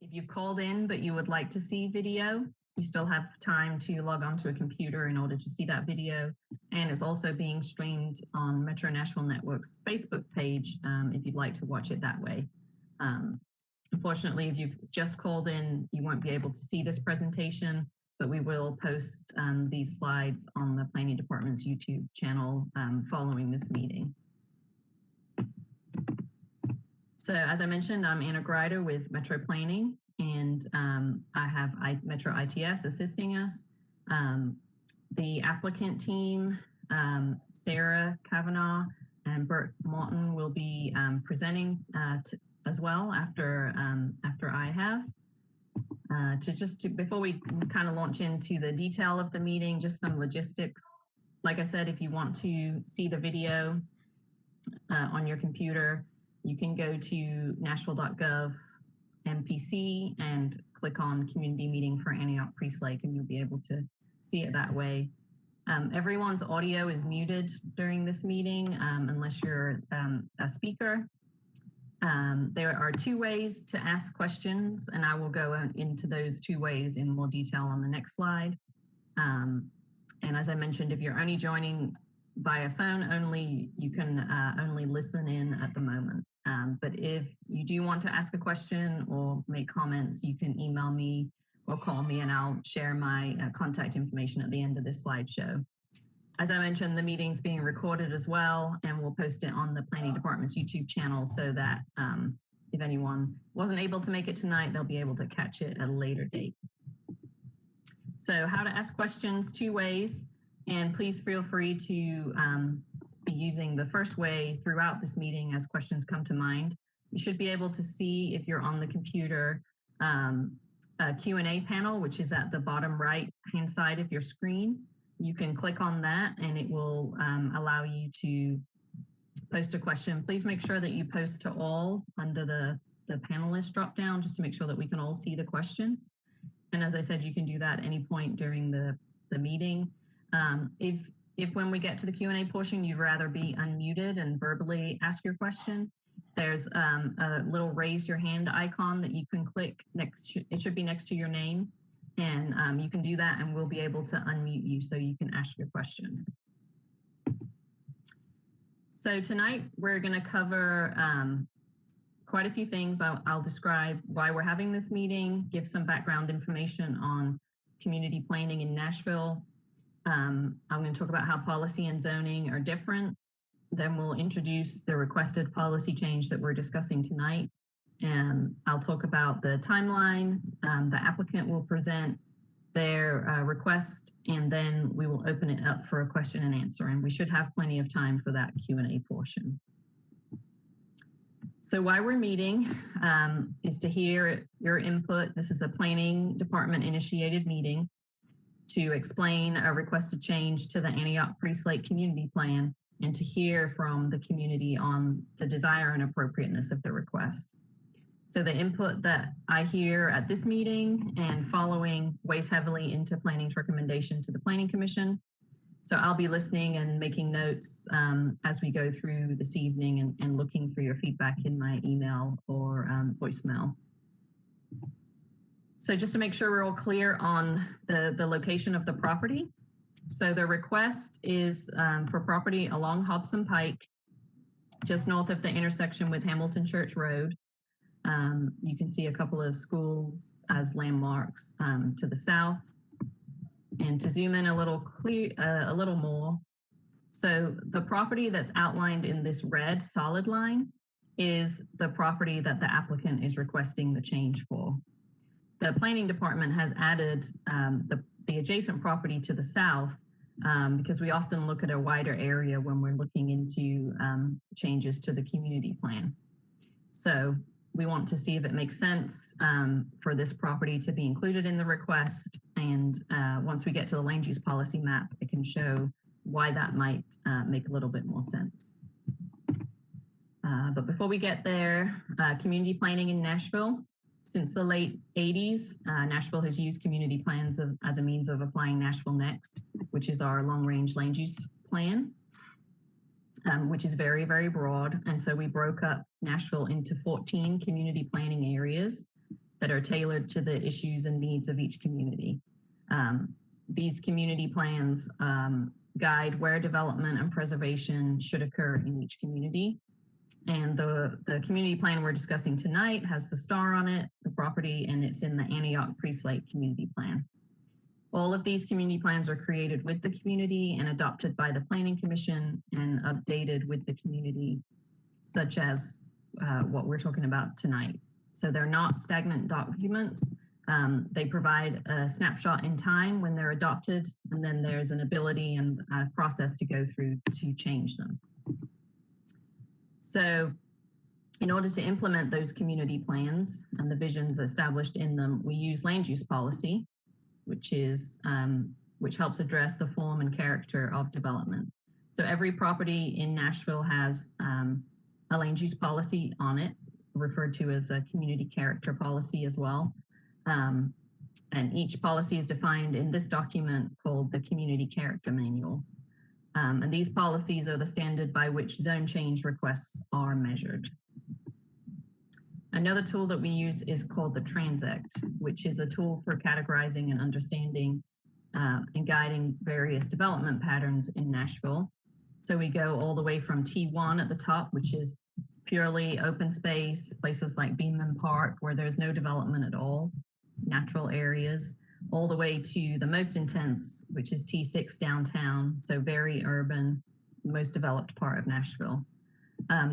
If you've called in but you would like to see video, you still have time to log onto a computer in order to see that video. And it's also being streamed on Metro Nashville Network's Facebook page if you'd like to watch it that way. Unfortunately, if you've just called in, you won't be able to see this presentation, but we will post these slides on the Planning Department's YouTube channel following this meeting. So as I mentioned, I'm Anna Grider with Metro Planning, and I have Metro ITS assisting us. The applicant team, Sarah Kavanaugh and Bert Martin, will be presenting as well after I have. Before we kind of launch into the detail of the meeting, just some logistics. Like I said, if you want to see the video on your computer, you can go to nashville.gov MPC and click on Community Meeting for Antioch Priest Lake, and you'll be able to see it that way. Everyone's audio is muted during this meeting unless you're a speaker. There are two ways to ask questions, and I will go into those two ways in more detail on the next slide. And as I mentioned, if you're only joining via phone only, you can only listen in at the moment. But if you do want to ask a question or make comments, you can email me or call me, and I'll share my contact information at the end of this slideshow. As I mentioned, the meeting's being recorded as well, and we'll post it on the Planning Department's YouTube channel so that if anyone wasn't able to make it tonight, they'll be able to catch it at a later date. So how to ask questions, two ways, and please feel free to be using the first way throughout this meeting as questions come to mind. You should be able to see, if you're on the computer, a Q&A panel, which is at the bottom right-hand side of your screen. You can click on that and it will allow you to post a question. Please make sure that you post to all under the panelist drop down, just to make sure that we can all see the question. And as I said, you can do that at any point during the meeting. If when we get to the Q&A portion, you'd rather be unmuted and verbally ask your question, there's a little raise your hand icon that you can click next. It should be next to your name. And you can do that and we'll be able to unmute you so you can ask your question. So tonight we're going to cover quite a few things. I'll describe why we're having this meeting, give some background information on community planning in Nashville. I'm going to talk about how policy and zoning are different. Then we'll introduce the requested policy change that we're discussing tonight. And I'll talk about the timeline. The applicant will present their request, and then we will open it up for a question and answer. And we should have plenty of time for that Q&A portion. So why we're meeting is to hear your input. This is a Planning Department initiated meeting to explain a requested change to the Antioch Priest Lake Community Plan and to hear from the community on the desire and appropriateness of the request. So the input that I hear at this meeting and following weighs heavily into planning's recommendation to the Planning Commission. So I'll be listening and making notes as we go through this evening and looking for your feedback in my email or voicemail. So just to make sure we're all clear on the location of the property. So the request is for property along Hobson Pike, just north of the intersection with Hamilton Church Road. You can see a couple of schools as landmarks to the south. And to zoom in a little more. So the property that's outlined in this red solid line is the property that the applicant is requesting the change for. The Planning Department has added the adjacent property to the south because we often look at a wider area when we're looking into changes to the community plan. So we want to see if it makes sense for this property to be included in the request. And once we get to the land use policy map, it can show why that might make a little bit more sense. But before we get there, community planning in Nashville. Since the late 80s, Nashville has used community plans as a means of applying Nashville Next, which is our long-range land use plan, which is very, very broad. And so we broke up Nashville into 14 community planning areas that are tailored to the issues and needs of each community. These community plans guide where development and preservation should occur in each community. And the community plan we're discussing tonight has the star on it, the property, and it's in the Antioch Pre-Slate Community Plan. All of these community plans are created with the community and adopted by the Planning Commission and updated with the community, such as what we're talking about tonight. So they're not stagnant documents. They provide a snapshot in time when they're adopted, and then there's an ability and a process to go through to change them. So in order to implement those community plans and the visions established in them, we use land use policy, which helps address the form and character of development. So every property in Nashville has a land use policy on it, referred to as a community character policy as well. And each policy is defined in this document called the Community Character Manual. And these policies are the standard by which zone change requests are measured. Another tool that we use is called the Transect, which is a tool for categorizing and understanding and guiding various development patterns in Nashville. So we go all the way from T1 at the top, which is purely open space, places like Beeman Park, where there's no development at all, natural areas, all the way to the most intense, which is T6 downtown, so very urban, most developed part of Nashville.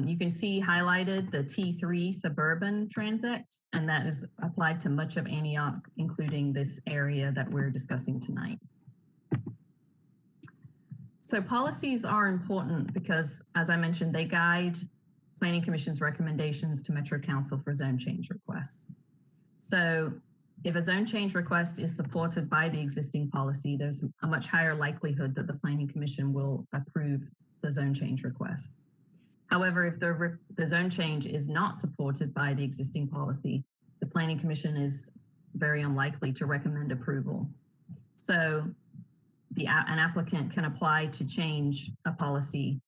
You can see highlighted the T3 suburban transect, and that is applied to much of Antioch, including this area that we're discussing tonight. So policies are important because, as I mentioned, they guide Planning Commission's recommendations to Metro Council for zone change requests. So if a zone change request is supported by the existing policy, there's a much higher likelihood that the Planning Commission will approve the zone change request. However, if the zone change is not supported by the existing policy, the Planning Commission is very unlikely to recommend approval. So an applicant can apply to change a policy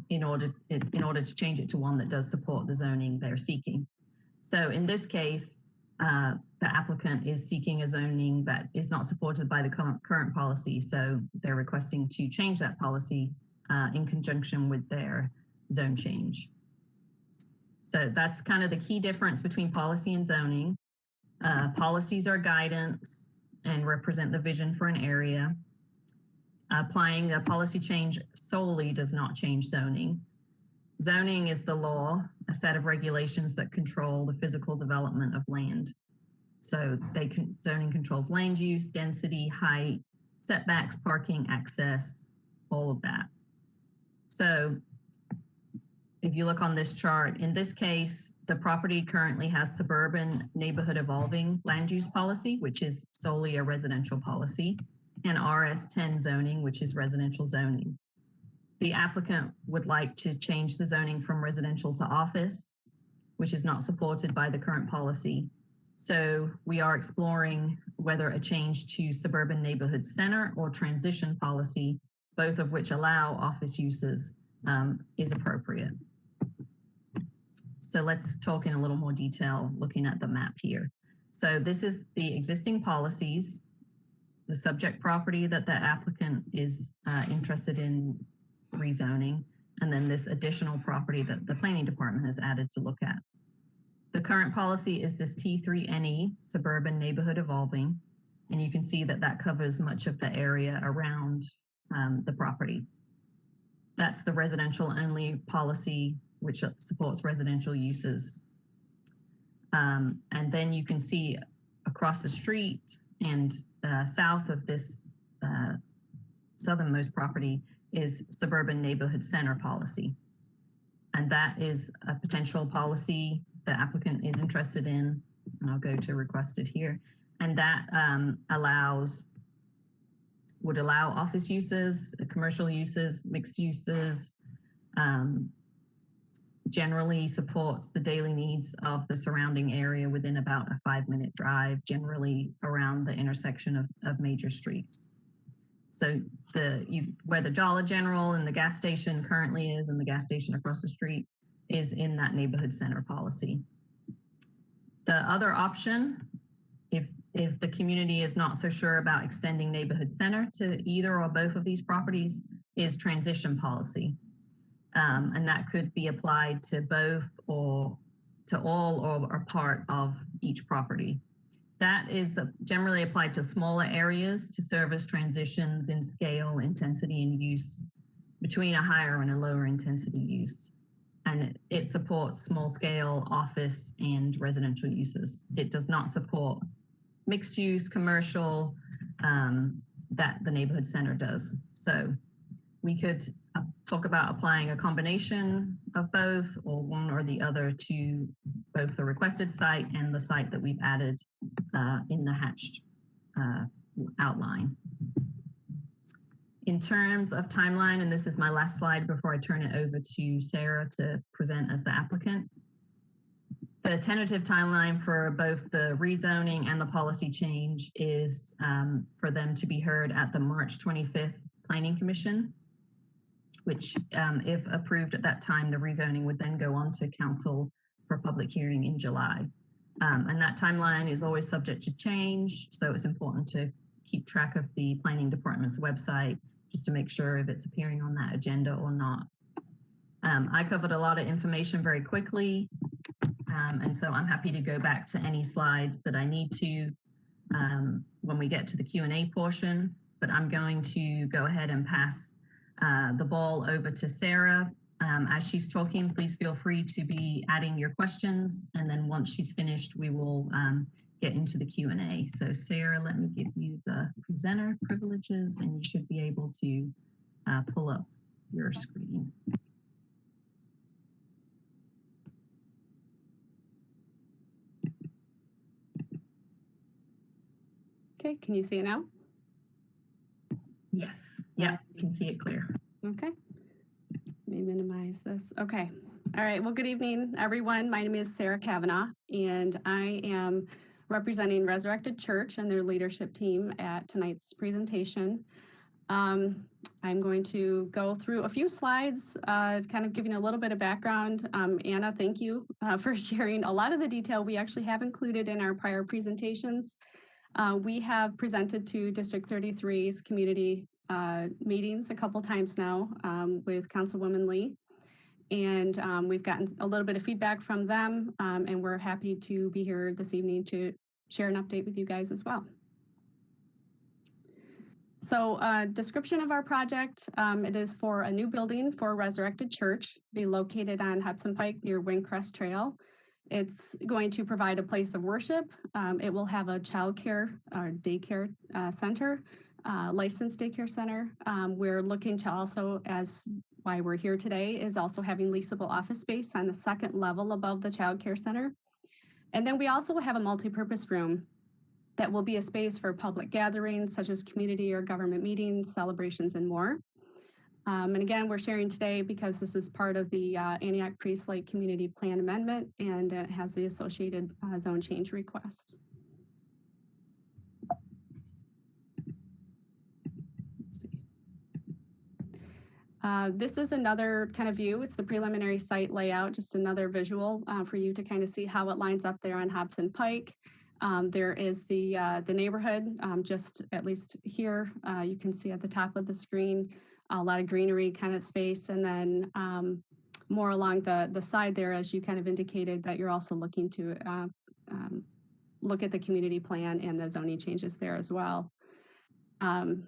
in order to change it to one that does support the zoning they're seeking. So in this case, the applicant is seeking a zoning that is not supported by the current policy. So they're requesting to change that policy in conjunction with their zone change. So that's kind of the key difference between policy and zoning. Policies are guidance and represent the vision for an area. Applying a policy change solely does not change zoning. Zoning is the law, a set of regulations that control the physical development of land. So zoning controls land use, density, height, setbacks, parking, access, all of that. So if you look on this chart, in this case, the property currently has suburban neighborhood evolving land use policy, which is solely a residential policy, and RS10 zoning, which is residential zoning. The applicant would like to change the zoning from residential to office, which is not supported by the current policy. So we are exploring whether a change to suburban neighborhood center or transition policy, both of which allow office uses, is appropriate. So let's talk in a little more detail looking at the map here. So this is the existing policies, the subject property that the applicant is interested in rezoning, and then this additional property that the planning department has added to look at. The current policy is this T3NE, suburban neighborhood evolving, and you can see that that covers much of the area around the property. That's the residential only policy, which supports residential uses. And then you can see across the street and south of this southernmost property is suburban neighborhood center policy. And that is a potential policy the applicant is interested in, and I'll go to requested here. And that would allow office uses, commercial uses, mixed uses, generally supports the daily needs of the surrounding area within about a 5-minute drive, generally around the intersection of major streets. So where the Dollar General and the gas station currently is, and the gas station across the street is in that neighborhood center policy. The other option, if the community is not so sure about extending neighborhood center to either or both of these properties, is transition policy. And that could be applied to both or to all or a part of each property. That is generally applied to smaller areas to serve as transitions in scale, intensity, and use between a higher and a lower intensity use. And it supports small scale office and residential uses. It does not support mixed use commercial that the neighborhood center does. So we could talk about applying a combination of both or one or the other to both the requested site and the site that we've added in the hatched outline. In terms of timeline, and this is my last slide before I turn it over to Sarah to present as the applicant. The tentative timeline for both the rezoning and the policy change is for them to be heard at the March 25th Planning Commission, which if approved at that time, the rezoning would then go on to council for public hearing in July. And that timeline is always subject to change. So it's important to keep track of the planning department's website just to make sure if it's appearing on that agenda or not. I covered a lot of information very quickly. And so I'm happy to go back to any slides that I need to when we get to the Q&A portion, but I'm going to go ahead and pass the ball over to Sarah. As she's talking, please feel free to be adding your questions. And then once she's finished, we will get into the Q&A. So Sarah, let me give you the presenter privileges and you should be able to pull up your screen. Okay, can you see it now? Yes, yeah, you can see it clear. Okay, let me minimize this. Okay, all right, well, good evening, everyone. My name is Sarah Kavanaugh, and I am representing Resurrected Church and their leadership team at tonight's presentation. I'm going to go through a few slides, kind of giving a little bit of background. Anna, thank you for sharing a lot of the detail we actually have included in our prior presentations. We have presented to District 33's community meetings a couple times now with Councilwoman Lee. And we've gotten a little bit of feedback from them, and we're happy to be here this evening to share an update with you guys as well. So description of our project, it is for a new building for Resurrected Church, be located on Hobson Pike near Windcrest Trail. It's going to provide a place of worship. It will have a childcare or daycare center, licensed daycare center. We're looking to also, as why we're here today, is also having leasable office space on the second level above the childcare center. And then we also have a multi-purpose room that will be a space for public gatherings such as community or government meetings, celebrations, and more. And again, we're sharing today because this is part of the Antioch Priest Lake Community Plan Amendment, and it has the associated zone change request. This is another kind of view. It's the preliminary site layout, just another visual for you to kind of see how it lines up there on Hobson Pike. There is the neighborhood, just at least here, you can see at the top of the screen, a lot of greenery kind of space, and then more along the side there, as you kind of indicated, that you're also looking to look at the community plan and the zoning changes there as well. Going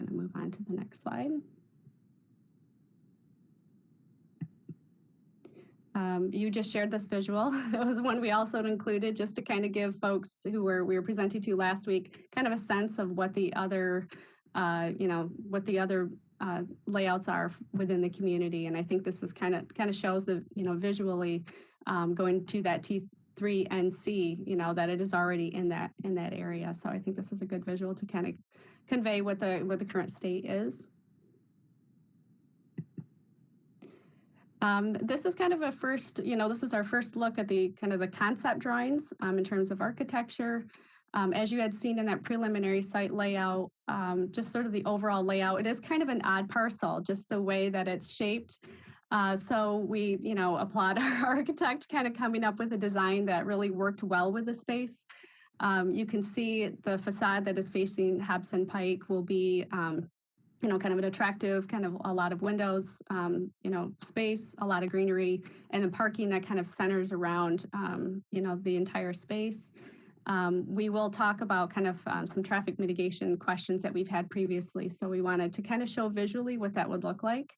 to move on to the next slide. You just shared this visual. It was one we also included just to kind of give folks who we were presenting to last week kind of a sense of what the other, what the other layouts are within the community. And I think this is kind of shows the, visually going to that T3NC, that it is already in that area. So I think this is a good visual to kind of convey what the current state is. This is kind of a first, this is our first look at the kind of the concept drawings in terms of architecture. As you had seen in that preliminary site layout, just sort of the overall layout, it is kind of an odd parcel, just the way that it's shaped. So we, applaud our architect kind of coming up with a design that really worked well with the space. You can see the facade that is facing Hobson Pike will be, kind of an attractive, kind of a lot of windows, space, a lot of greenery, and then parking that kind of centers around, the entire space. We will talk about kind of some traffic mitigation questions that we've had previously. So we wanted to kind of show visually what that would look like.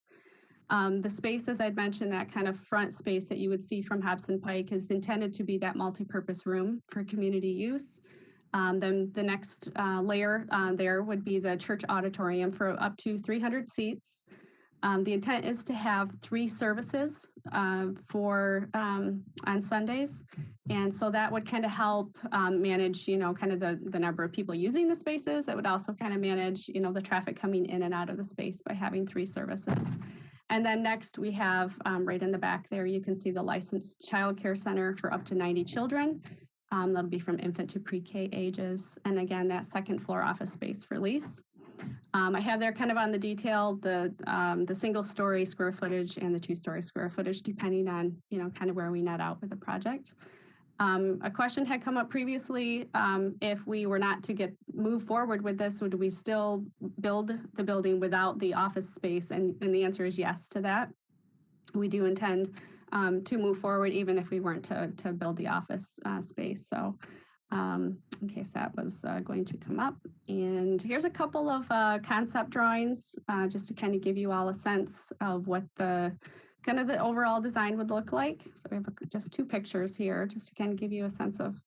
The space, as I'd mentioned, that kind of front space that you would see from Hobson Pike is intended to be that multi-purpose room for community use. Then the next layer there would be the church auditorium for up to 300 seats. The intent is to have 3 services for on Sundays. And so that would kind of help manage, kind of the number of people using the spaces. It would also kind of manage, the traffic coming in and out of the space by having 3 services. And then next we have right in the back there, you can see the licensed childcare center for up to 90 children. That'll be from infant to pre-K ages. And again, that second floor office space for lease. I have there kind of on the detail, the single story square footage and the 2-story square footage, depending on, kind of where we net out with the project. A question had come up previously, if we were not to move forward with this, would we still build the building without the office space? And the answer is yes to that. We do intend to move forward even if we weren't to build the office space. So in case that was going to come up. And here's a couple of concept drawings just to kind of give you all a sense of what the overall design would look like. So we have just 2 pictures here just to kind of give you a sense of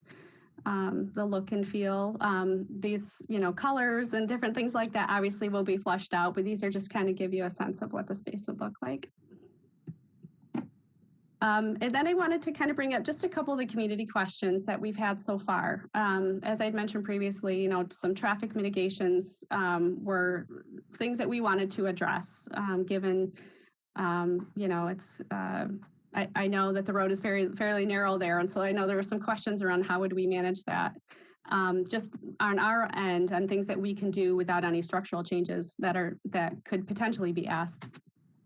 the look and feel. These, colors and different things like that obviously will be fleshed out, but these are just kind of give you a sense of what the space would look like. And then I wanted to kind of bring up just a couple of the community questions that we've had so far. As I'd mentioned previously, some traffic mitigations were things that we wanted to address, given, it's, I know that the road is fairly narrow there. And so I know there were some questions around how would we manage that. Just on our end and things that we can do without any structural changes that could potentially be asked.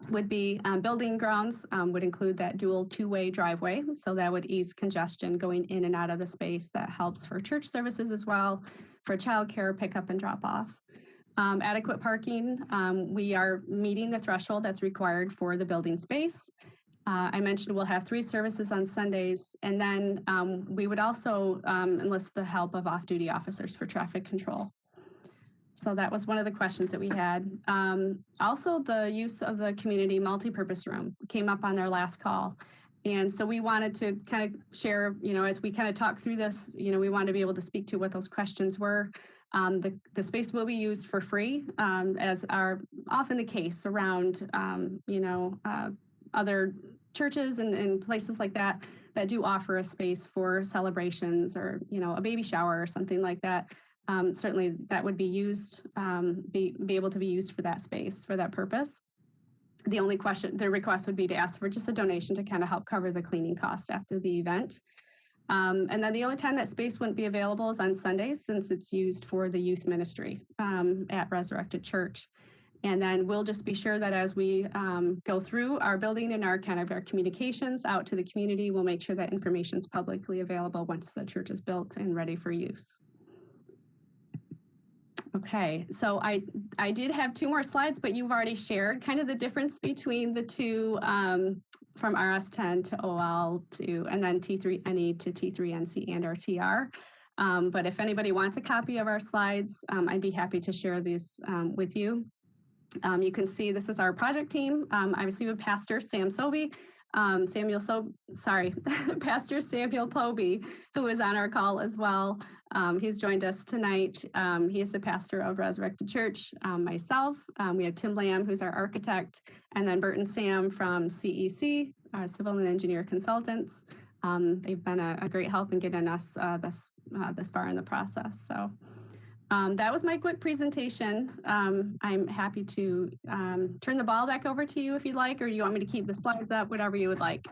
Would be building grounds would include that dual 2-way driveway. So that would ease congestion going in and out of the space. That helps for church services as well, for childcare, pickup and drop off. Adequate parking, we are meeting the threshold that's required for the building space. I mentioned we'll have 3 services on Sundays, and then we would also enlist the help of off-duty officers for traffic control. So that was one of the questions that we had. Also, the use of the community multipurpose room came up on their last call. And so we wanted to kind of share, as we kind of talk through this, we wanted to be able to speak to what those questions were. The space will be used for free, as are often the case around, other churches and places like that do offer a space for celebrations or, a baby shower or something like that. Certainly that would be used, be able to be used for that space, for that purpose. The request would be to ask for just a donation to kind of help cover the cleaning cost after the event. And then the only time that space wouldn't be available is on Sundays, since it's used for the youth ministry at Resurrected Church. And then we'll just be sure that as we go through our building and our communications out to the community, we'll make sure that information is publicly available once the church is built and ready for use. Okay, so I did have 2 more slides, but you've already shared kind of the difference between the 2 from RS10 to OL to, and then T3NE to T3NC and RTR. But if anybody wants a copy of our slides, I'd be happy to share these with you. You can see this is our project team. Obviously with Pastor Sam Sobey. Pastor Samuel Poby, who is on our call as well. He's joined us tonight. He is the pastor of Resurrected Church, myself. We have Tim Lamb, who's our architect, and then Bert and Sam from CEC, Civil and Engineer Consultants. They've been a great help in getting us this far in the process. So that was my quick presentation. I'm happy to turn the ball back over to you if you'd like, or you want me to keep the slides up, whatever you would like.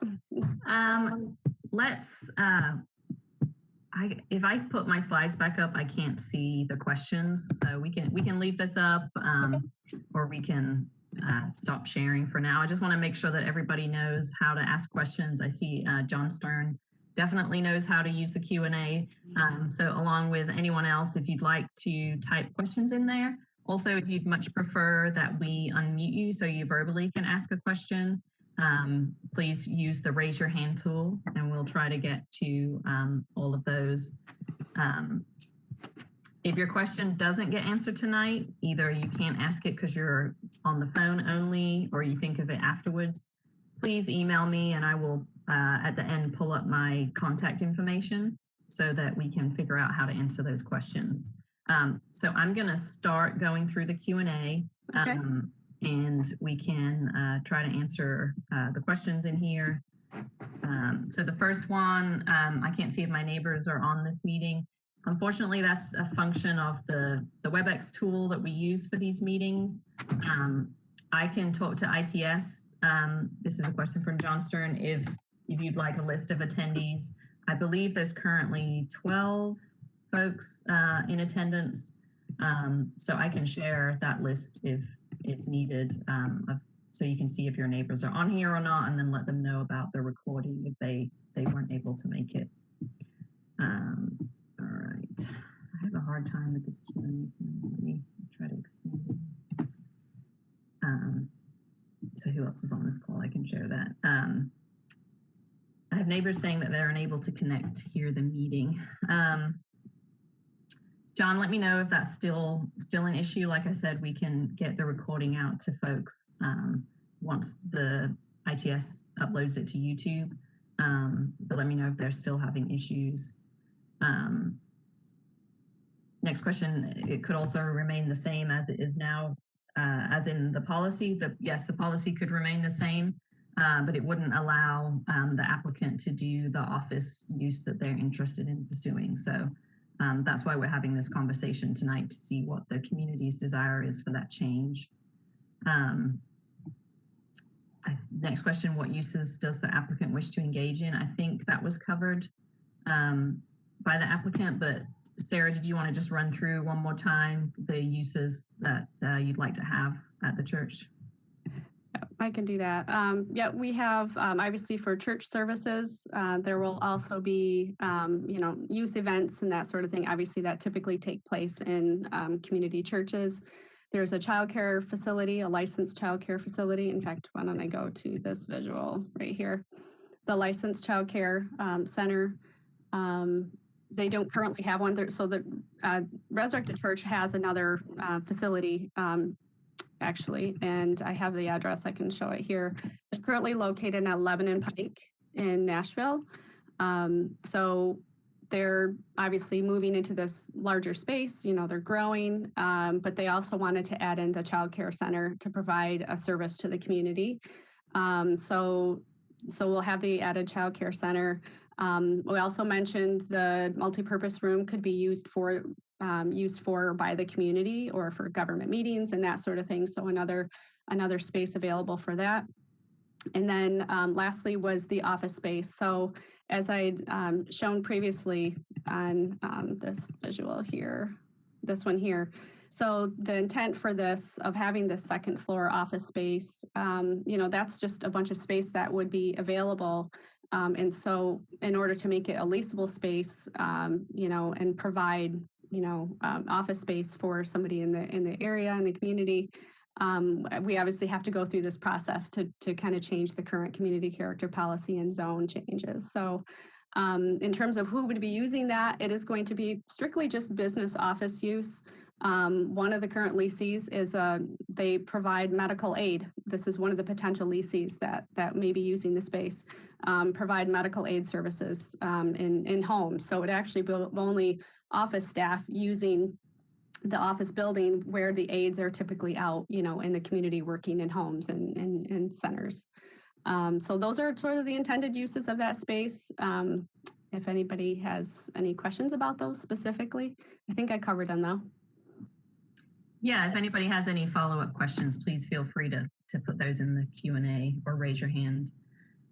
If I put my slides back up, I can't see the questions, so we can leave this up, or we can stop sharing for now. I just want to make sure that everybody knows how to ask questions. I see John Stern definitely knows how to use the Q&A. So along with anyone else, if you'd like to type questions in there. Also, if you'd much prefer that we unmute you so you verbally can ask a question, please use the raise your hand tool and we'll try to get to all of those. If your question doesn't get answered tonight, either you can't ask it because you're on the phone only or you think of it afterwards, please email me and I will at the end pull up my contact information so that we can figure out how to answer those questions. So I'm going to start going through the Q&A. Okay. And we can try to answer the questions in here. So the first one, I can't see if my neighbors are on this meeting. Unfortunately, that's a function of the WebEx tool that we use for these meetings. I can talk to ITS. This is a question from John Stern. If you'd like a list of attendees, I believe there's currently 12 folks in attendance. So I can share that list if needed, so you can see if your neighbors are on here or not, and then let them know about the recording if they weren't able to make it. All right, I have a hard time with this Q&A. Let me try to expand it. So who else is on this call? I can share that. I have neighbors saying that they're unable to connect to hear the meeting. John, let me know if that's still an issue. Like I said, we can get the recording out to folks once the ITS uploads it to YouTube. But let me know if they're still having issues. Next question, it could also remain the same as it is now, as in the policy. Yes, the policy could remain the same, but it wouldn't allow the applicant to do the office use that they're interested in pursuing. So that's why we're having this conversation tonight to see what the community's desire is for that change. Next question, what uses does the applicant wish to engage in? I think that was covered by the applicant, but Sarah, did you want to just run through one more time the uses that you'd like to have at the church? I can do that. Yeah, we have obviously for church services, there will also be, youth events and that sort of thing. Obviously that typically take place in community churches. There's a childcare facility, a licensed childcare facility. In fact, why don't I go to this visual right here? The licensed childcare center. They don't currently have one there. So the Resurrected Church has another facility actually, and I have the address, I can show it here. They're currently located at Lebanon Pike in Nashville. So they're obviously moving into this larger space, they're growing, but they also wanted to add in the child care center to provide a service to the community. So we'll have the added child care center. We also mentioned the multipurpose room could be used for by the community or for government meetings and that sort of thing. So another space available for that. And then lastly was the office space. So as I'd shown previously on this visual here, this one here. So the intent for this of having this second floor office space, that's just a bunch of space that would be available. And so in order to make it a leasable space, and provide, office space for somebody in the area, in the community, we obviously have to go through this process to kind of change the current community character policy and zone changes. So in terms of who would be using that, it is going to be strictly just business office use. One of the current lessees is they provide medical aid. This is one of the potential lessees that may be using the space, provide medical aid services in homes. So it actually be only office staff using the office building where the aides are typically out, in the community working in homes and centers. So those are sort of the intended uses of that space. If anybody has any questions about those specifically, I think I covered them though. Yeah, if anybody has any follow-up questions, please feel free to put those in the Q&A or raise your hand.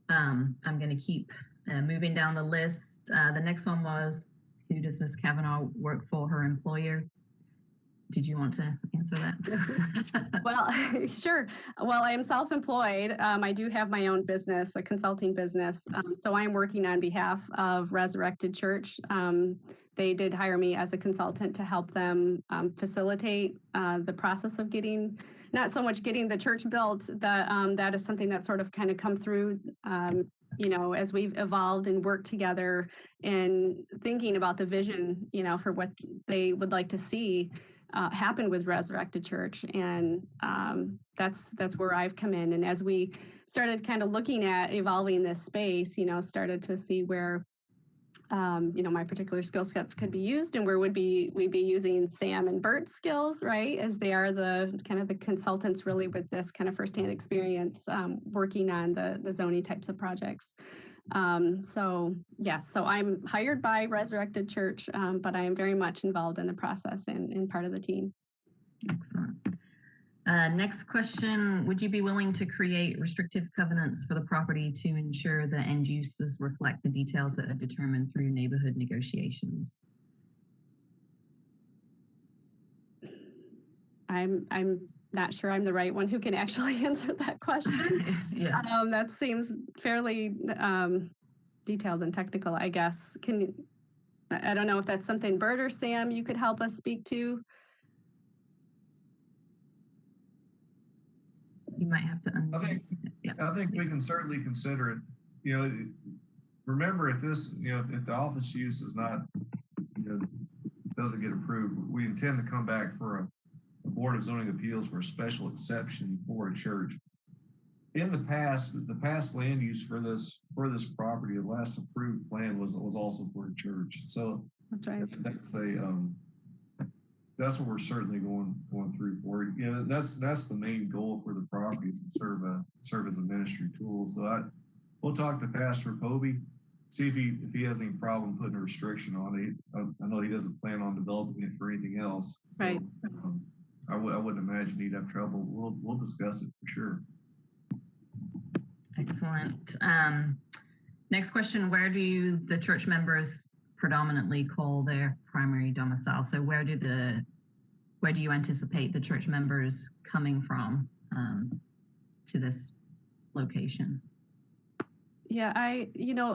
I'm going to keep moving down the list. The next one was, who does Ms. Kavanaugh work for, her employer? did you want to answer that? Well, sure. Well, I am self-employed. I do have my own business, a consulting business. So I'm working on behalf of Resurrected Church. They did hire me as a consultant to help them facilitate the process of getting, not so much getting the church built, that is something that sort of kind of come through, as we've evolved and worked together and thinking about the vision, for what they would like to see happen with Resurrected Church. And that's where I've come in. And as we started kind of looking at evolving this space, started to see where my particular skill sets could be used, and where we'd be using Sam and Bert's skills, right? As they are the kind of the consultants really with this kind of firsthand experience working on the zoning types of projects. So I'm hired by Resurrected Church, but I am very much involved in the process and part of the team. Excellent. Next question, would you be willing to create restrictive covenants for the property to ensure the end uses reflect the details that are determined through neighborhood negotiations? I'm not sure I'm the right one who can actually answer that question. Yeah. That seems fairly detailed and technical, I guess. I don't know if that's something Bert or Sam you could help us speak to. You might have to. I think we can certainly consider it. Remember, if this, if the office use is not, doesn't get approved, we intend to come back for a Board of Zoning Appeals for a special exception for a church. In the past land use for this property, the last approved plan was also for a church. So that's right. That's what we're certainly going through for. That's the main goal for the property, is to serve as a ministry tool. So we'll talk to Pastor Kobe, see if he has any problem putting a restriction on it. I know he doesn't plan on developing it for anything else. So, right. I wouldn't imagine he'd have trouble. We'll discuss it for sure. Excellent. Next question, where do the church members predominantly call their primary domicile? So where do you anticipate the church members coming from to this location? Yeah,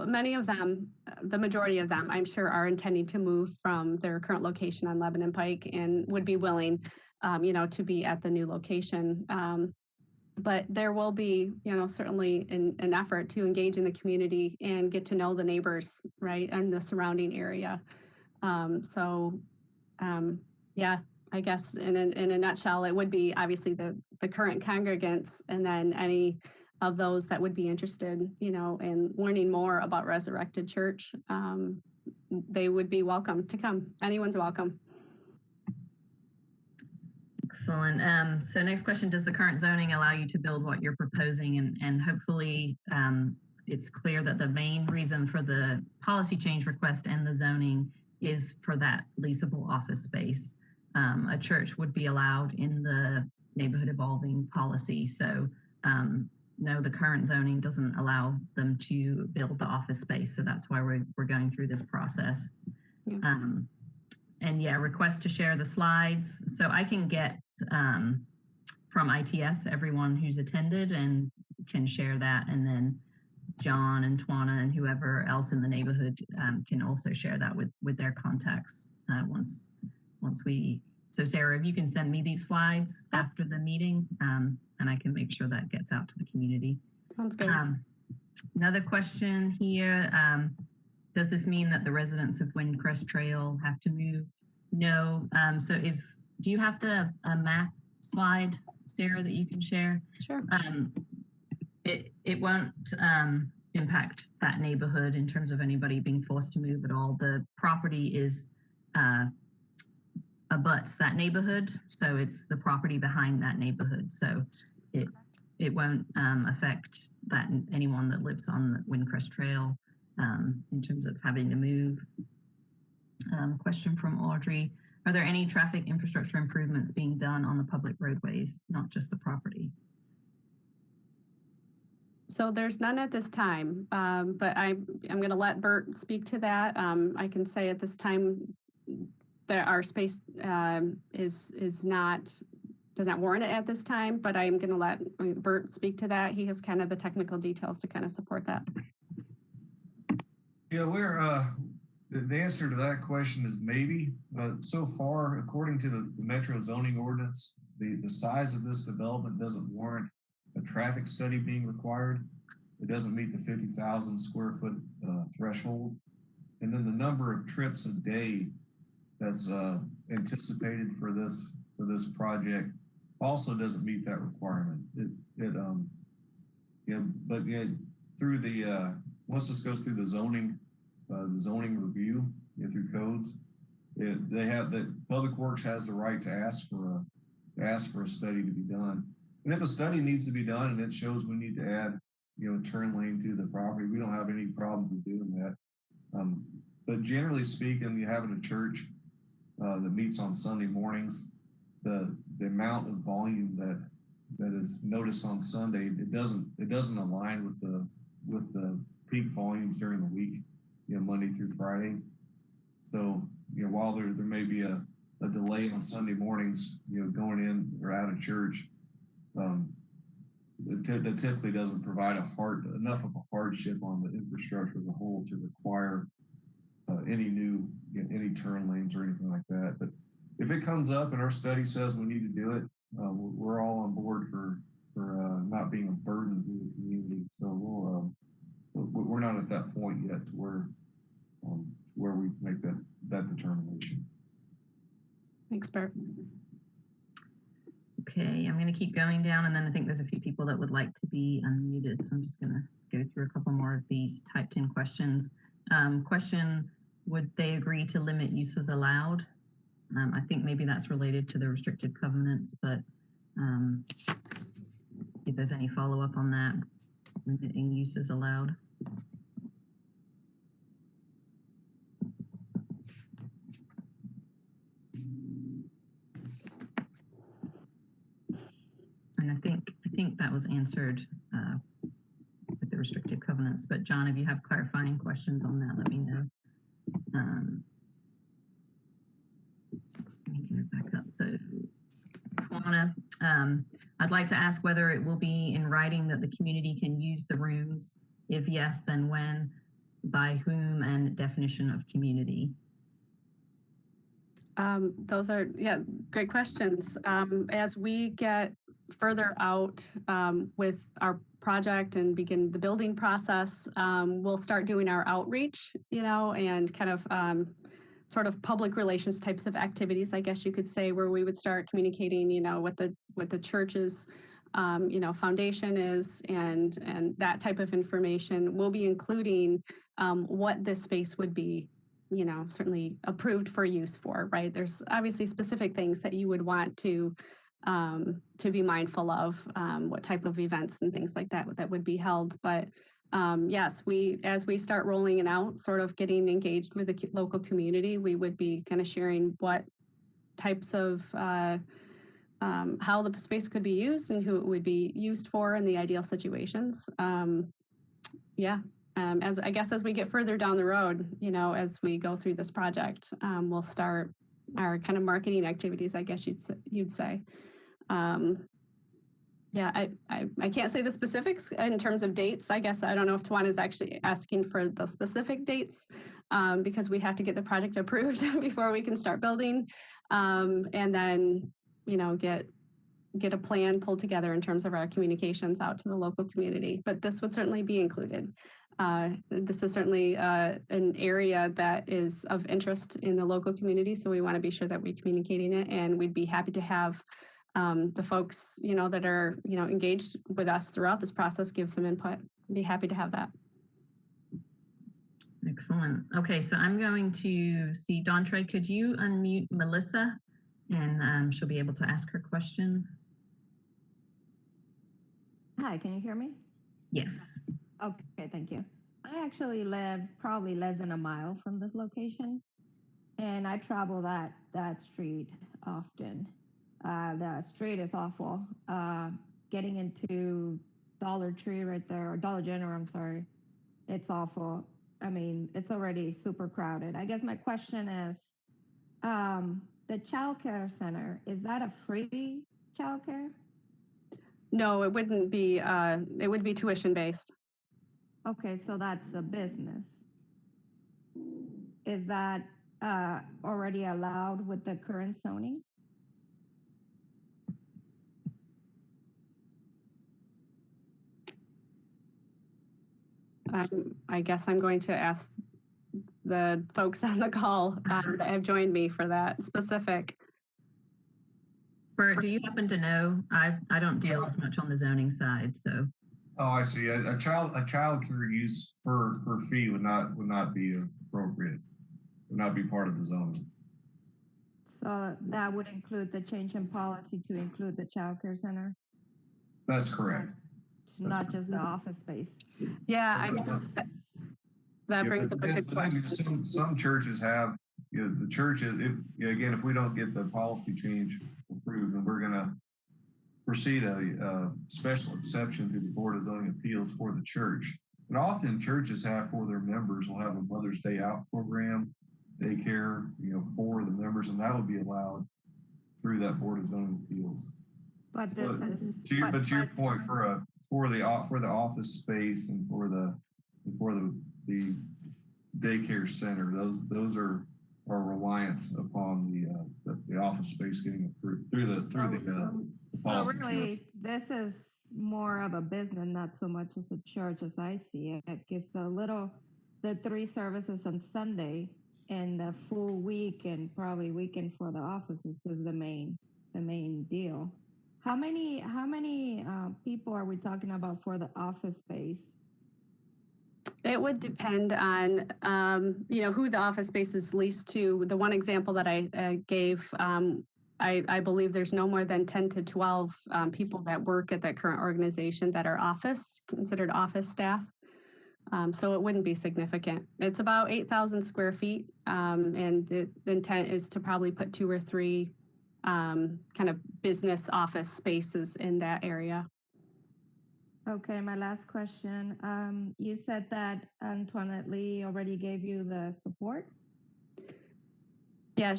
many of them, the majority of them, I'm sure, are intending to move from their current location on Lebanon Pike and would be willing, to be at the new location. But there will be, certainly an effort to engage in the community and get to know the neighbors, right, and the surrounding area. I guess in a nutshell, it would be obviously the current congregants, and then any of those that would be interested, in learning more about Resurrected Church. They would be welcome to come. Anyone's welcome. Excellent. So next question, does the current zoning allow you to build what you're proposing? And hopefully it's clear that the main reason for the policy change request and the zoning is for that leasable office space. A church would be allowed in the neighborhood evolving policy. So no, the current zoning doesn't allow them to build the office space. So that's why we're going through this process. Yeah. And yeah, request to share the slides. So I can get from ITS everyone who's attended and can share that. And then John and Twana and whoever else in the neighborhood can also share that with their contacts once we. So Sarah, if you can send me these slides after the meeting, and I can make sure that gets out to the community. Sounds good. Another question here. Does this mean that the residents of Windcrest Trail have to move? No. So do you have a map slide, Sarah, that you can share? Sure. It won't impact that neighborhood in terms of anybody being forced to move at all. The property is abuts that neighborhood, so it's the property behind that neighborhood. So it won't affect anyone that lives on the Windcrest Trail in terms of having to move. Question from Audrey. Are there any traffic infrastructure improvements being done on the public roadways, not just the property? So there's none at this time, but I'm going to let Bert speak to that. I can say at this time, that our space is not, does not warrant it at this time, but I'm going to let Bert speak to that. He has kind of the technical details to kind of support that. Yeah, the answer to that question is maybe. So far, according to the Metro zoning ordinance, the size of this development doesn't warrant a traffic study being required. It doesn't meet the 50,000 square foot threshold. And then the number of trips a day that's anticipated for this project also doesn't meet that requirement. Through the once this goes through the zoning review through codes, they have that Public Works has the right to ask for a study to be done. And if a study needs to be done and it shows we need to add a turn lane to the property, we don't have any problems with doing that. But generally speaking, you having a church that meets on Sunday mornings, the amount of volume that is noticed on Sunday, it doesn't align with the peak volumes during the week, Monday through Friday. So while there may be a delay on Sunday mornings, going in or out of church, that typically doesn't provide enough of a hardship on the infrastructure as a whole to require any new any turn lanes or anything like that. But if it comes up and our study says we need to do it, we're all on board for not being a burden to the community. So we're not at that point yet to where we make that determination. Thanks, Bert. Okay, I'm going to keep going down, and then I think there's a few people that would like to be unmuted, so I'm just going to go through a couple more of these typed in questions. Question, would they agree to limit uses allowed? I think maybe that's related to the restrictive covenants, but if there's any follow-up on that, limiting uses allowed. And I think that was answered with the restrictive covenants. But John, if you have clarifying questions on that, let me know. Let me get it back up. So, Tawana, I'd like to ask whether it will be in writing that the community can use the rooms. If yes, then when, by whom, and definition of community. Those are, great questions. As we get further out with our project and begin the building process, we'll start doing our outreach, and kind of sort of public relations types of activities, I guess you could say, where we would start communicating, what the church's foundation is and that type of information. We'll be including what this space would be, certainly approved for use for, right? There's obviously specific things that you would want to be mindful of, what type of events and things like that would be held. But yes, as we start rolling it out, sort of getting engaged with the local community, we would be kind of sharing what types of how the space could be used and who it would be used for in the ideal situations. As I guess as we get further down the road, as we go through this project, we'll start our kind of marketing activities, I guess you'd say. I can't say the specifics in terms of dates. I guess I don't know if Tawana is actually asking for the specific dates because we have to get the project approved before we can start building, and then get a plan pulled together in terms of our communications out to the local community. But this would certainly be included. This is certainly an area that is of interest in the local community, so we want to be sure that we're communicating it, and we'd be happy to have the folks, that are, engaged with us throughout this process give some input. Be happy to have that. Excellent. Okay, so I'm going to see Dawn Trey. Could you unmute Melissa, and she'll be able to ask her question. Hi, can you hear me? Yes. Okay, thank you. I actually live probably less than a mile from this location, and I travel that street often. The street is awful. Getting into Dollar Tree right there, or Dollar General, I'm sorry, it's awful. I mean, it's already super crowded. I guess my question is, the childcare center, is that a free childcare? No, it wouldn't be, it would be tuition based. Okay, so that's a business. Is that already allowed with the current zoning? I guess I'm going to ask the folks on the call that have joined me for that specific. Bert, do you happen to know? I don't deal as much on the zoning side, so. Oh, I see. A child care use for fee would not be appropriate. Would not be part of the zoning. So that would include the change in policy to include the childcare center, That's correct. not just the office space. Yeah, I guess that brings up a good question. Some churches have, the churches, again, if we don't get the policy change approved, and we're going to proceed a special exception through the Board of Zoning Appeals for the church. And often churches have for their members will have a Mother's Day Out program, daycare, for the members, and that would be allowed through that Board of Zoning Appeals. But So, this is to your point, for the office space and for the daycare center, those are reliant upon the office space getting approved through the policy. So really, this is more of a business, not so much as a church as I see it. Because the 3 services on Sunday and the full week and probably weekend for the offices is the main deal. How many people are we talking about for the office space? It would depend on, who the office space is leased to. The one example that I gave, I believe there's no more than 10 to 12 people that work at that current organization that are considered office staff. So it wouldn't be significant. It's about 8,000 square feet. And the intent is to probably put 2 or 3 kind of business office spaces in that area. Okay, my last question. You said that Antoinette Lee already gave you the support? Yeah,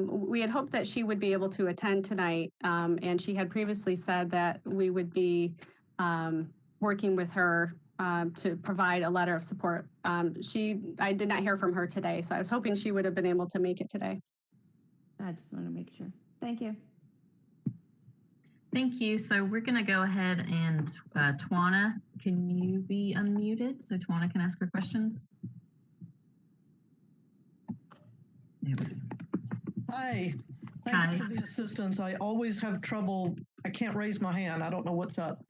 we had hoped that she would be able to attend tonight. And she had previously said that we would be working with her to provide a letter of support. I did not hear from her today, so I was hoping she would have been able to make it today. I just want to make sure. Thank you. Thank you. So we're going to go ahead and Twana, can you be unmuted so Twana can ask her questions? There we go. Hi. Thank you for the assistance. I always have trouble. I can't raise my hand. I don't know what's up.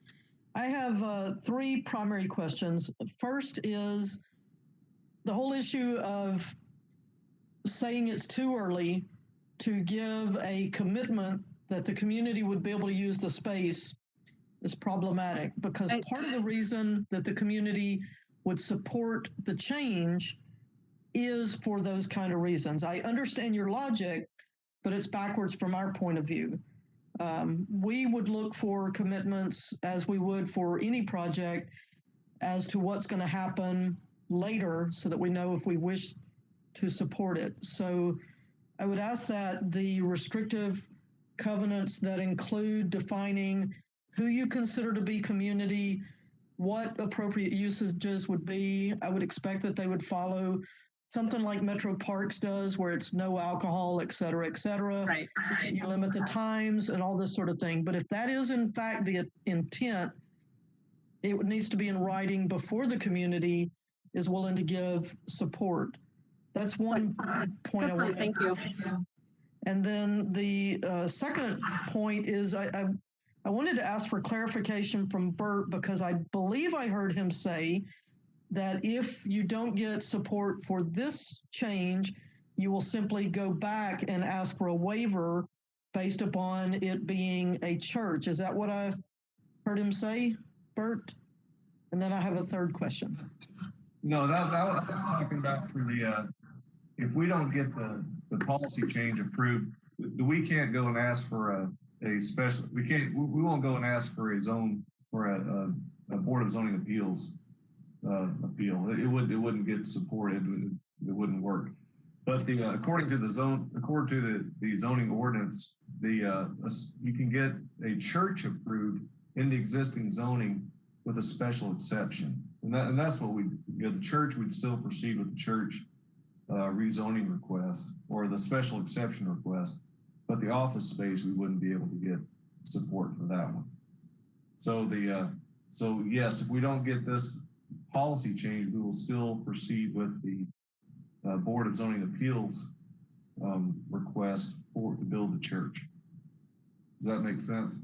I have 3 primary questions. First is the whole issue of saying it's too early to give a commitment that the community would be able to use the space is problematic, because part of the reason that the community would support the change is for those kind of reasons. I understand your logic, but it's backwards from our point of view. We would look for commitments as we would for any project as to what's going to happen later so that we know if we wish to support it. So I would ask that the restrictive covenants that include defining who you consider to be community, what appropriate usages would be. I would expect that they would follow something like Metro Parks does, where it's no alcohol, et cetera, et cetera. Right. You limit the times and all this sort of thing. But if that is in fact the intent, it needs to be in writing before the community is willing to give support. That's one point I want to make. Thank you. And then the second point is I wanted to ask for clarification from Bert, because I believe I heard him say that if you don't get support for this change, you will simply go back and ask for a waiver based upon it being a church. Is that what I heard him say, Bert? And then I have a third question. No, that was talking about for the if we don't get the policy change approved, we can't go and ask for a special. We won't go and ask for a Board of Zoning Appeals appeal. It wouldn't get support. It wouldn't work. But according to the zoning ordinance, you can get a church approved in the existing zoning with a special exception, and that's what the church would still proceed with the church rezoning request or the special exception request, but the office space we wouldn't be able to get support for that one. So so yes, if we don't get this policy change, we will still proceed with the Board of Zoning Appeals request to build the church. Does that make sense?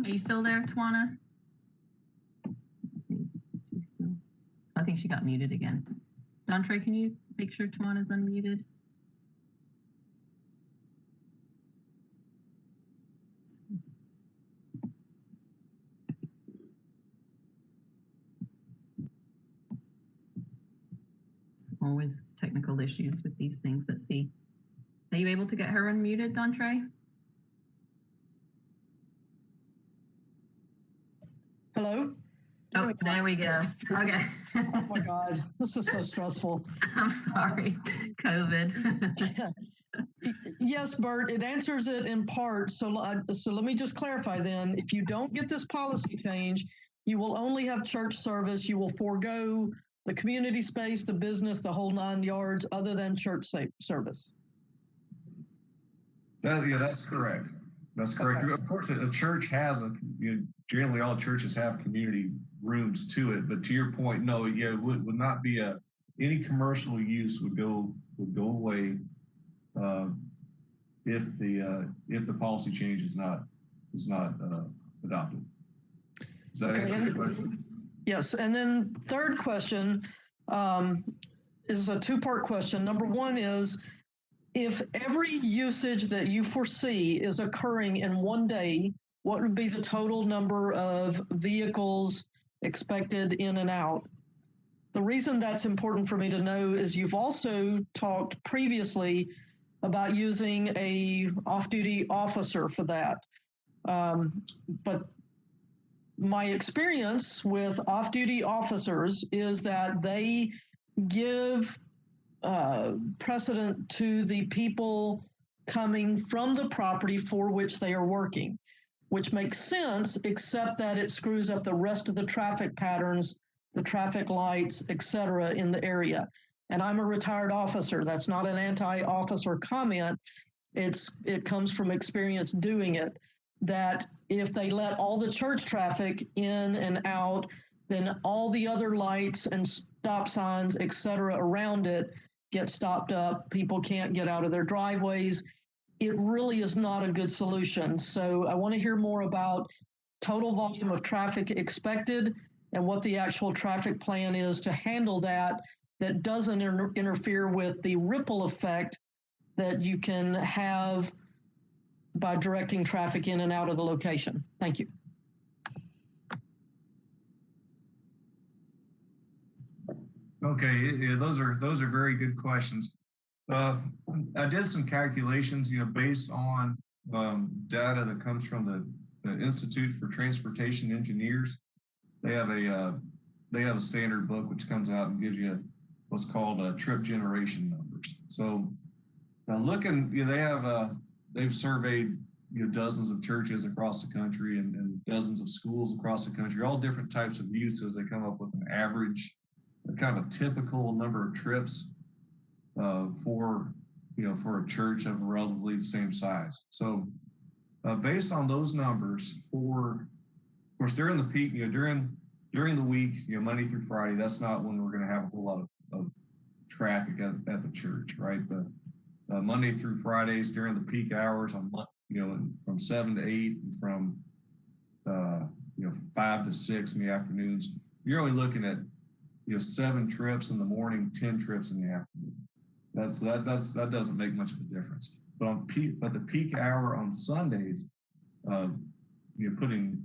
Are you still there, Tawana? I think she got muted again. Dontre, can you make sure Tawana's unmuted? Always technical issues with these things. Let's see. Are you able to get her unmuted, Dontre? Hello? Oh, there we go. Okay. Oh my God, this is so stressful. I'm sorry. COVID. Yes, Bert, it answers it in part. So let me just clarify then. If you don't get this policy change, you will only have church service. You will forego the community space, the business, the whole 9 yards, other than church service. That's correct. That's correct. Okay. Of course, a church has generally all churches have community rooms to it, but to your point, no, it would not be any commercial use would go away if the policy change is not adopted. Does that answer your question? Yes, and then third question is a two-part question. Number one is, if every usage that you foresee is occurring in one day, what would be the total number of vehicles expected in and out? The reason that's important for me to know is you've also talked previously about using a off-duty officer for that. But my experience with off-duty officers is that they give precedent to the people coming from the property for which they are working, which makes sense, except that it screws up the rest of the traffic patterns, the traffic lights, etc. in the area. And I'm a retired officer. That's not an anti-officer comment. It comes from experience doing it, that if they let all the church traffic in and out, then all the other lights and stop signs, etc. around it get stopped up. People can't get out of their driveways. It really is not a good solution. So I want to hear more about total volume of traffic expected and what the actual traffic plan is to handle that doesn't interfere with the ripple effect that you can have by directing traffic in and out of the location. Thank you. Okay, yeah, those are very good questions. I did some calculations, based on data that comes from the Institute for Transportation Engineers. They have a standard book which comes out and gives you what's called trip generation numbers. So now looking, they've surveyed dozens of churches across the country and dozens of schools across the country, all different types of uses. They come up with an average, kind of a typical number of trips for a church of relatively the same size. So based on those numbers, of course during the peak, during the week, Monday through Friday, that's not when we're going to have a whole lot of traffic at the church, right? The Monday through Fridays during the peak hours on from 7 to 8 and from 5 to 6 in the afternoons, you're only looking at 7 trips in the morning, 10 trips in the afternoon. That doesn't make much of a difference. But the peak hour on Sundays, putting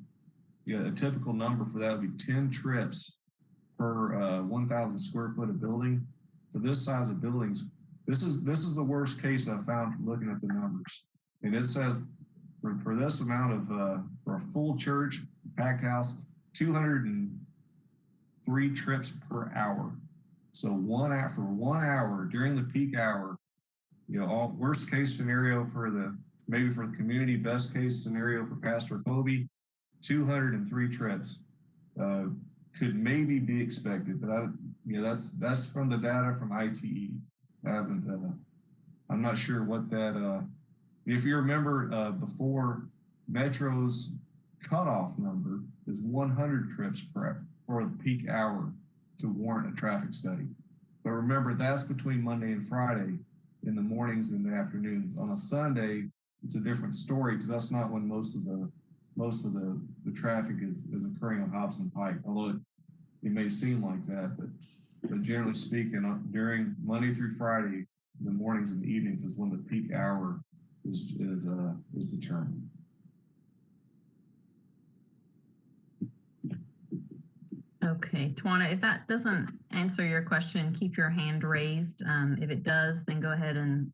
a typical number for that would be 10 trips per 1,000 square foot of building. For this size of buildings, this is the worst case I've found from looking at the numbers. And it says for this amount of for a full church, packed house, 203 trips per hour. So for 1 hour during the peak hour, all worst case scenario for the community, best case scenario for Pastor Kobe, 203 trips could maybe be expected, but that's from the data from ITE. I'm not sure what that. If you remember, before Metro's cutoff number is 100 trips for the peak hour to warrant a traffic study. But remember, that's between Monday and Friday in the mornings and the afternoons. On a Sunday, it's a different story because that's not when most of the traffic is occurring on Hobson Pike. Although it may seem like that, but generally speaking, during Monday through Friday, the mornings and the evenings is when the peak hour is determined. Okay, Tawana, if that doesn't answer your question, keep your hand raised. If it does, then go ahead and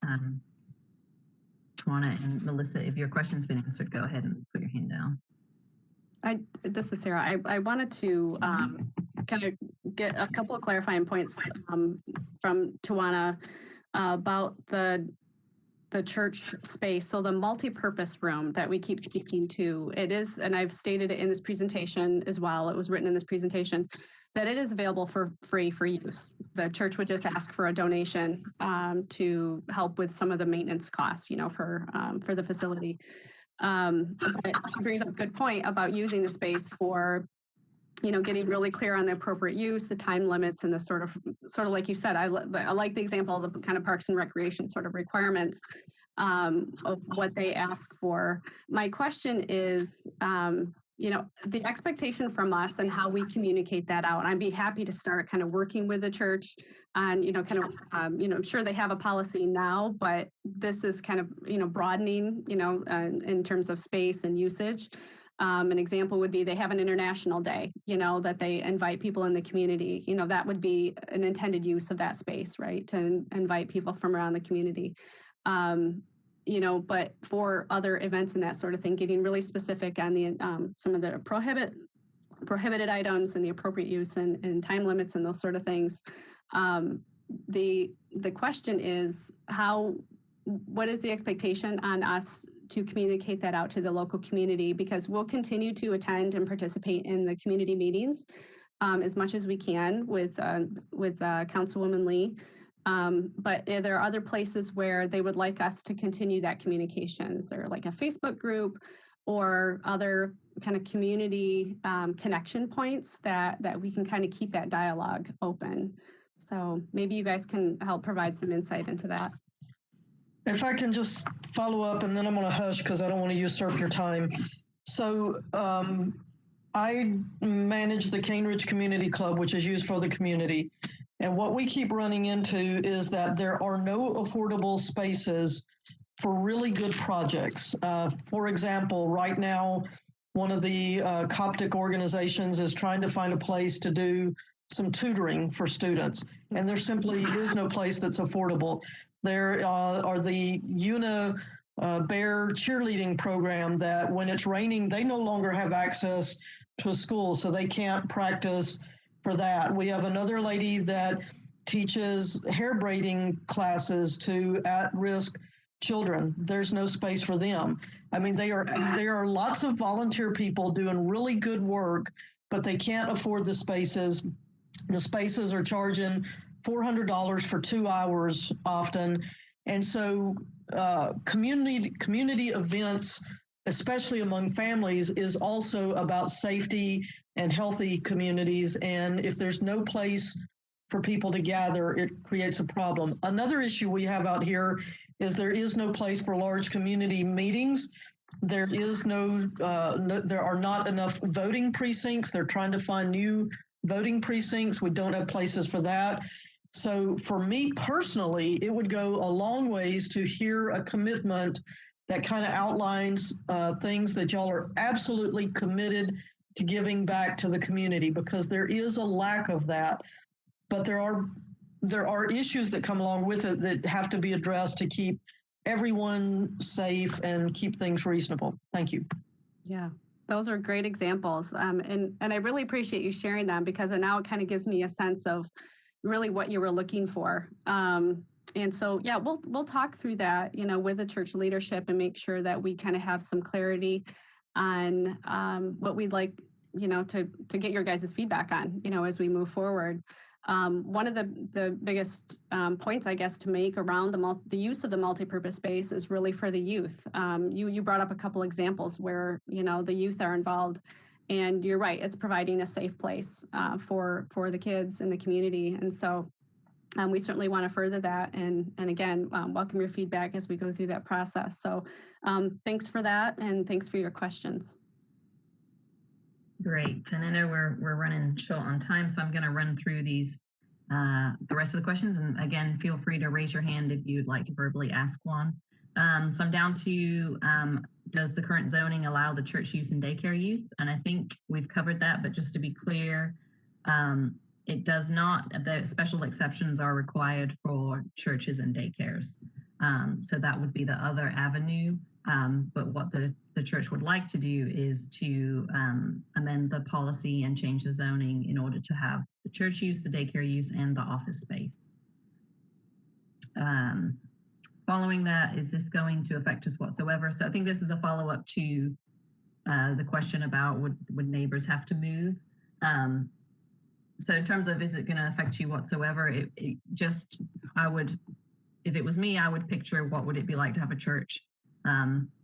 Tawana and Melissa, if your question's been answered, go ahead and put your hand down. This is Sarah. I wanted to kind of get a couple of clarifying points from Tawana about the church space. So the multi-purpose room that we keep speaking to, it is, and I've stated it in this presentation as well, it was written in this presentation, that it is available for free for use. The church would just ask for a donation to help with some of the maintenance costs, for the facility. But she brings up a good point about using the space for, getting really clear on the appropriate use, the time limits, and the sort of like you said, I like the example of the kind of Parks and Recreation sort of requirements of what they ask for. My question is, the expectation from us and how we communicate that out. I'd be happy to start kind of working with the church on, I'm sure they have a policy now, but this is kind of, broadening, in terms of space and usage. An example would be they have an international day, that they invite people in the community. That would be an intended use of that space, right? To invite people from around the community. But for other events and that sort of thing, getting really specific on the some of the prohibited items and the appropriate use and time limits and those sort of things. The question is what is the expectation on us to communicate that out to the local community, because we'll continue to attend and participate in the community meetings as much as we can with Councilwoman Lee. But there are other places where they would like us to continue that communications, or like a Facebook group or other kind of community connection points that we can kind of keep that dialogue open. So maybe you guys can help provide some insight into that. If I can just follow up, and then I'm going to hush because I don't want to usurp your time. So I manage the Cane Ridge Community Club, which is used for the community. And what we keep running into is that there are no affordable spaces for really good projects. For example, right now, one of the Coptic organizations is trying to find a place to do some tutoring for students, and there simply is no place that's affordable. There are the Bear cheerleading program that when it's raining, they no longer have access to a school, so they can't practice for that. We have another lady that teaches hair braiding classes to at-risk children. There's no space for them. I mean, there are lots of volunteer people doing really good work, but they can't afford the spaces. The spaces are charging $400 for 2 hours often. And so community events, especially among families, is also about safety and healthy communities. And if there's no place for people to gather, it creates a problem. Another issue we have out here is there is no place for large community meetings. There are not enough voting precincts. They're trying to find new voting precincts. We don't have places for that. So for me personally, it would go a long ways to hear a commitment that kind of outlines things that y'all are absolutely committed to giving back to the community, because there is a lack of that. But there are issues that come along with it that have to be addressed to keep everyone safe and keep things reasonable. Thank you. Yeah, Those are great examples. And I really appreciate you sharing them because now it kind of gives me a sense of really what you were looking for. And so, yeah, we'll talk through that, with the church leadership and make sure that we kind of have some clarity on what we'd like, to get your guys' feedback on, as we move forward. One of the biggest points, I guess, to make around the use of the multipurpose space is really for the youth. You brought up a couple examples where, the youth are involved. And you're right, it's providing a safe place for the kids in the community. And so we certainly want to further that. And again, welcome your feedback as we go through that process. So thanks for that. And thanks for your questions. Great. And I know we're running short on time, so I'm going to run through these, the rest of the questions. And again, feel free to raise your hand if you'd like to verbally ask one. So I'm down to, does the current zoning allow the church use and daycare use? And I think we've covered that, but just to be clear, it does not. The special exceptions are required for churches and daycares. So that would be the other avenue. But what the church would like to do is to amend the policy and change the zoning in order to have the church use, the daycare use, and the office space. Following that, is this going to affect us whatsoever? So I think this is a follow-up to the question about would neighbors have to move? So in terms of is it going to affect you whatsoever, I would, if it was me, I would picture what would it be like to have a church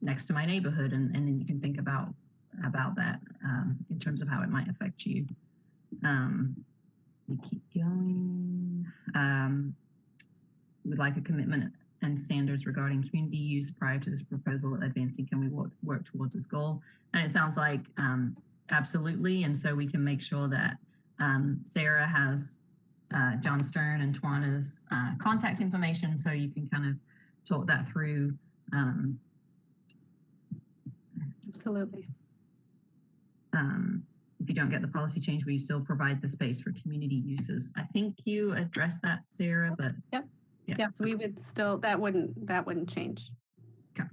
next to my neighborhood, and then you can think about that in terms of how it might affect you. We keep going. We'd like a commitment and standards regarding community use prior to this proposal advancing. Can we work towards this goal? And it sounds like absolutely, and so we can make sure that Sarah has John Stern and Twana's contact information, so you can kind of talk that through. Absolutely. If you don't get the policy change, will you still provide the space for community uses? I think you addressed that, Sarah, but yep. Yeah. Yes, we would still, that wouldn't change. Okay.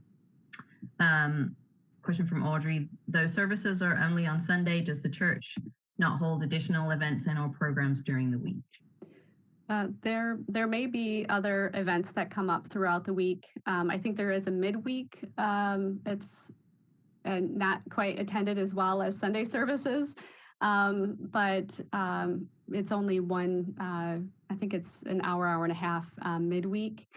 Question from Audrey. Those services are only on Sunday. Does the church not hold additional events and or programs during the week? There may be other events that come up throughout the week. I think there is a midweek. It's not quite attended as well as Sunday services, but it's only one, I think it's an hour and a half midweek.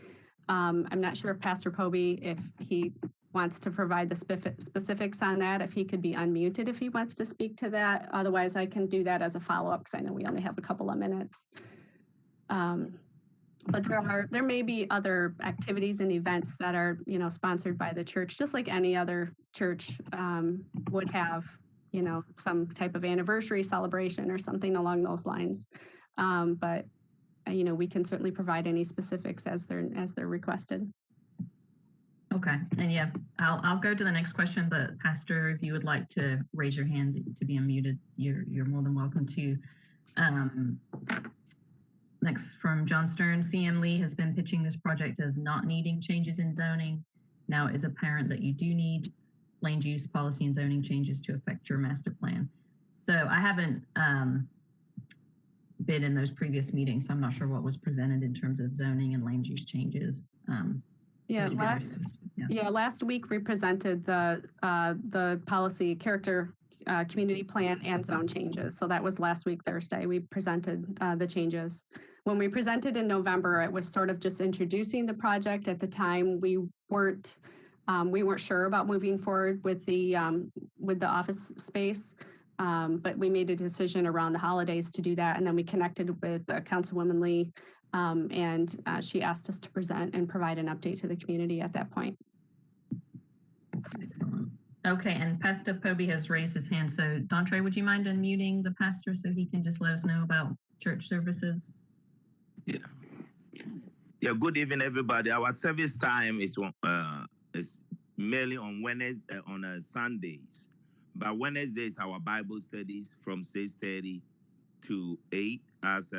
I'm not sure if Pastor Poby, if he wants to provide the specifics on that, if he could be unmuted if he wants to speak to that. Otherwise, I can do that as a follow-up because I know we only have a couple of minutes. But there may be other activities and events that are, sponsored by the church, just like any other church would have, some type of anniversary celebration or something along those lines. But we can certainly provide any specifics as they're requested. Okay, and yeah, I'll go to the next question, but Pastor, if you would like to raise your hand to be unmuted, you're more than welcome to. Next from John Stern, CM Lee has been pitching this project as not needing changes in zoning. Now it is apparent that you do need land use policy and zoning changes to affect your master plan. So I haven't been in those previous meetings, so I'm not sure what was presented in terms of zoning and land use changes. Last week we presented the policy character community plan and zone changes. So that was last week, Thursday. We presented the changes. When we presented in November, it was sort of just introducing the project. At the time, we weren't sure about moving forward with the office space, but we made a decision around the holidays to do that. And then we connected with Councilwoman Lee, and she asked us to present and provide an update to the community at that point. Excellent. Okay, and Pastor Poby has raised his hand. So Dontre, would you mind unmuting the pastor so he can just let us know about church services? Yeah. Good evening, everybody. Our service time is mainly on Wednesday, on Sundays. But Wednesdays, our Bible studies from 6:30 to 8, as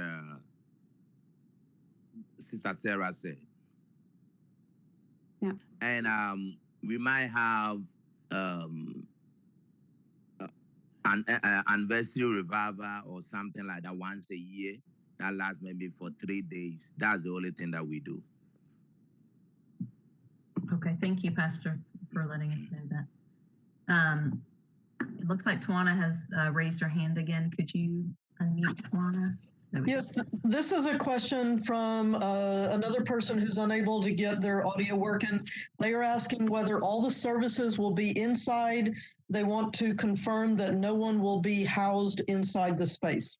Sister Sarah said. Yeah. And we might have an anniversary revival or something like that once a year. That lasts maybe for 3 days. That's the only thing that we do. Okay, thank you, Pastor, for letting us know that. It looks like Tawana has raised her hand again. Could you unmute Tawana? Yes, this is a question from another person who's unable to get their audio working. They are asking whether all the services will be inside. They want to confirm that no one will be housed inside the space.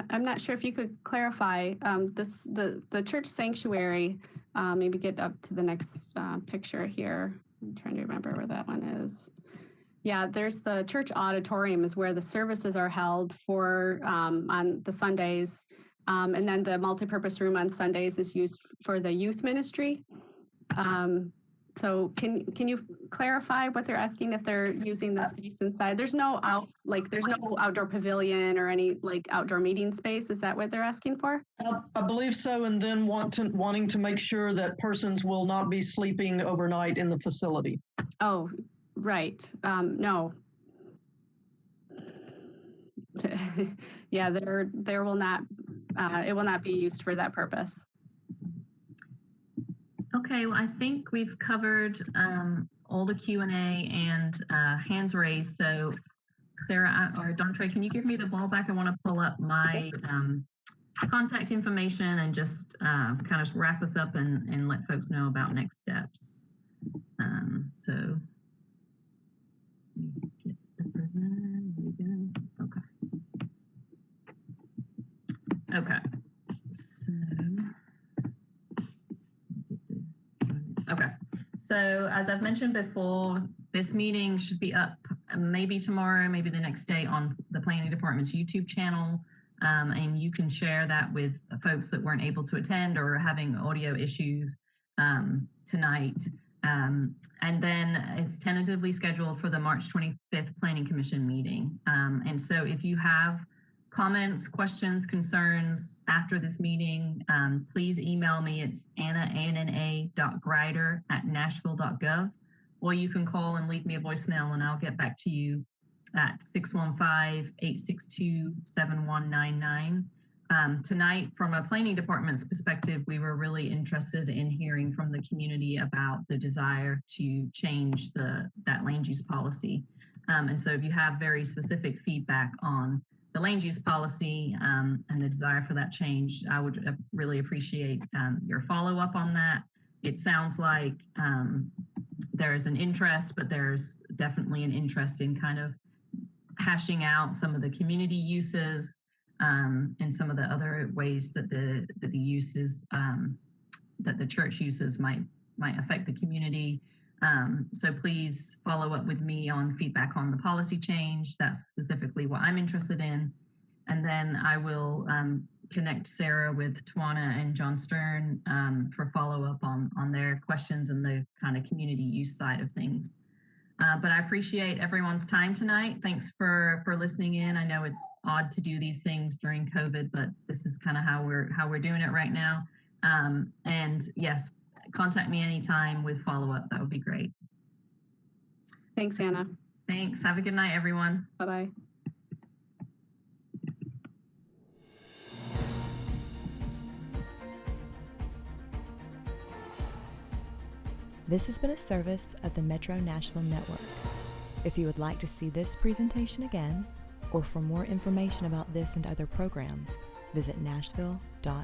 I'm not sure if you could clarify the church sanctuary. Maybe get up to the next picture here. I'm trying to remember where that one is. Yeah, there's the church auditorium is where the services are held for on the Sundays. And then the multipurpose room on Sundays is used for the youth ministry. So can you clarify what they're asking if they're using the space inside? There's no outdoor pavilion or any like outdoor meeting space. Is that what they're asking for? I believe so, and then wanting to make sure that persons will not be sleeping overnight in the facility. Oh, right. No. Yeah, there will not. It will not be used for that purpose. Okay, well, I think we've covered all the Q&A and hands raised. So, Sarah or Dontre, can you give me the ball back? I want to pull up my contact information and just kind of wrap us up and let folks know about next steps. So, get the presenter. There we go. Okay. Okay. So. Okay, so as I've mentioned before, this meeting should be up maybe tomorrow, maybe the next day on the Planning Department's YouTube channel, and you can share that with folks that weren't able to attend or having audio issues tonight. And then it's tentatively scheduled for the March 25th Planning Commission meeting. And so if you have comments, questions, concerns after this meeting, please email me. It's anna.grider@nashville.gov, or you can call and leave me a voicemail and I'll get back to you at 615-862-7199. Tonight, from a planning department's perspective, we were really interested in hearing from the community about the desire to change that land use policy. And so if you have very specific feedback on the land use policy and the desire for that change, I would really appreciate your follow-up on that. It sounds like there's an interest, but there's definitely an interest in kind of hashing out some of the community uses and some of the other ways that the uses that the church uses might affect the community. So please follow up with me on feedback on the policy change. That's specifically what I'm interested in. And then I will connect Sarah with Tawana and John Stern for follow-up on their questions and the kind of community use side of things. But I appreciate everyone's time tonight. Thanks for listening in. I know it's odd to do these things during COVID, but this is kind of how we're doing it right now. And yes, contact me anytime with follow-up. That would be great. Thanks, Anna. Thanks. Have a good night, everyone. Bye-bye. This has been a service of the Metro Nashville Network. If you would like to see this presentation again, or for more information about this and other programs, visit nashville.gov.